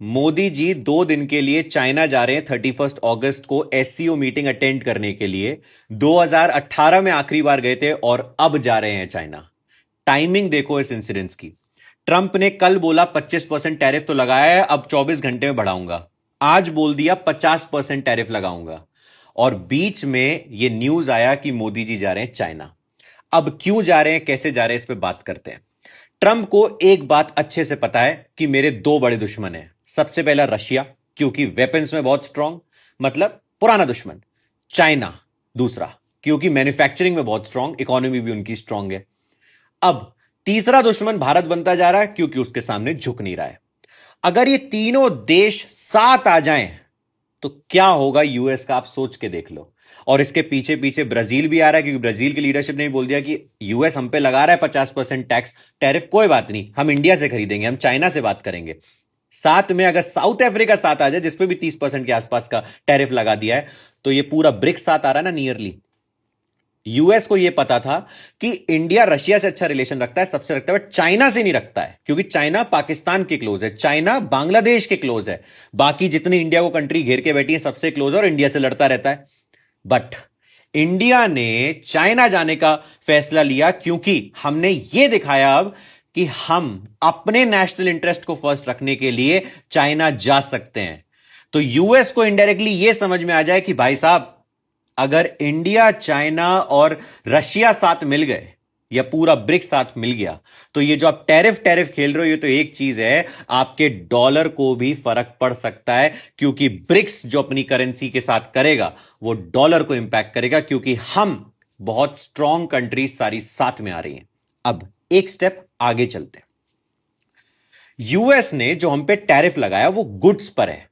मोदी जी 2 दिन के लिए चाइना जा रहे हैं 31 अगस्त को एससीओ मीटिंग अटेंड करने के लिए। 2018 में आखिरी बार गए थे और अब जा रहे हैं चाइना। टाइमिंग देखो इस इंसिडेंस की। ट्रंप ने कल बोला 25% टैरिफ तो लगाया है, अब 24 घंटे में बढ़ाऊंगा। आज बोल दिया 50% टैरिफ लगाऊंगा। और बीच में यह न्यूज आया कि मोदी जी जा रहे हैं चाइना। अब क्यों जा रहे हैं, कैसे जा रहे हैं, इस पे बात करते हैं। ट्रंप को एक बात अच्छे से पता है कि मेरे दो बड़े दुश्मन हैं। सबसे पहला रशिया, क्योंकि वेपन्स में बहुत स्ट्रांग, मतलब पुराना दुश्मन। चाइना दूसरा, क्योंकि मैन्युफैक्चरिंग में बहुत स्ट्रांग, इकोनॉमी भी उनकी स्ट्रांग है। अब तीसरा दुश्मन भारत बनता जा रहा है, क्योंकि उसके सामने झुक नहीं रहा है। अगर ये तीनों देश साथ आ जाएं तो क्या होगा यूएस का, आप सोच के देख लो। और इसके पीछे पीछे ब्राजील भी आ रहा है, क्योंकि ब्राजील की लीडरशिप ने बोल दिया कि यूएस हम पे लगा रहा है 50% टैक्स टैरिफ, कोई बात नहीं, हम इंडिया से खरीदेंगे, हम चाइना से बात करेंगे। साथ में अगर साउथ अफ्रीका साथ आ जाए, जिसपे भी 30% के आसपास का टैरिफ लगा दिया है, तो ये पूरा ब्रिक्स साथ आ रहा है ना, नियरली। यूएस को यह पता था कि इंडिया रशिया से अच्छा रिलेशन रखता है, सबसे रखता है, बट चाइना से नहीं रखता है, क्योंकि चाइना पाकिस्तान के क्लोज है, चाइना बांग्लादेश के क्लोज है, बाकी जितनी इंडिया को कंट्री घेर के बैठी है सबसे क्लोज है और इंडिया से लड़ता रहता है। बट इंडिया ने चाइना जाने का फैसला लिया, क्योंकि हमने यह दिखाया अब कि हम अपने नेशनल इंटरेस्ट को फर्स्ट रखने के लिए चाइना जा सकते हैं। तो यूएस को इनडायरेक्टली यह समझ में आ जाए कि भाई साहब, अगर इंडिया, चाइना और रशिया साथ मिल गए या पूरा ब्रिक्स साथ मिल गया, तो ये जो आप टैरिफ टैरिफ खेल रहे हो, ये तो एक चीज है, आपके डॉलर को भी फर्क पड़ सकता है, क्योंकि ब्रिक्स जो अपनी करेंसी के साथ करेगा वो डॉलर को इंपैक्ट करेगा, क्योंकि हम बहुत स्ट्रांग कंट्रीज सारी साथ में आ रही हैं। अब एक स्टेप आगे चलते हैं। यूएस ने जो हम पे टैरिफ लगाया वो गुड्स पर है।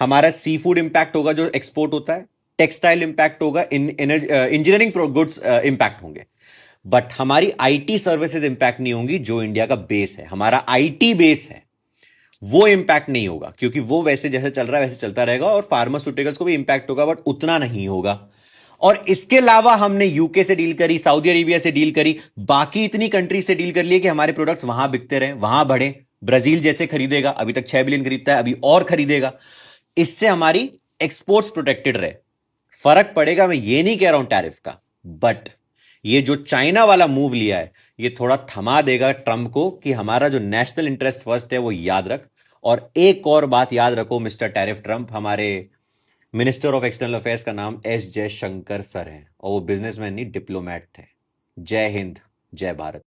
हमारा सी फूड इंपैक्ट होगा जो एक्सपोर्ट होता है, टेक्सटाइल इंपैक्ट होगा, इंजीनियरिंग गुड्स इंपैक्ट होंगे। बट हमारी आईटी सर्विसेज इंपैक्ट नहीं होंगी, जो इंडिया का बेस है, हमारा आईटी बेस है, वो इंपैक्ट नहीं होगा, क्योंकि वो वैसे जैसे चल रहा है वैसे चलता रहेगा। और फार्मास्यूटिकल्स को भी इंपैक्ट होगा, बट उतना नहीं होगा। और इसके अलावा हमने यूके से डील करी, सऊदी अरेबिया से डील करी, बाकी इतनी कंट्री से डील कर लिए कि हमारे प्रोडक्ट्स वहां बिकते रहे, वहां बढ़े। ब्राजील जैसे खरीदेगा, अभी तक 6 बिलियन खरीदता है, अभी और खरीदेगा। इससे हमारी एक्सपोर्ट्स प्रोटेक्टेड रहे। फर्क पड़ेगा, मैं ये नहीं कह रहा हूं टैरिफ का, बट ये जो चाइना वाला मूव लिया है, ये थोड़ा थमा देगा ट्रंप को कि हमारा जो नेशनल इंटरेस्ट फर्स्ट है वो याद रख। और एक और बात याद रखो मिस्टर टैरिफ ट्रंप, हमारे मिनिस्टर ऑफ एक्सटर्नल अफेयर्स का नाम एस जयशंकर सर है, और वो बिजनेसमैन नहीं, डिप्लोमैट थे। जय हिंद, जय भारत।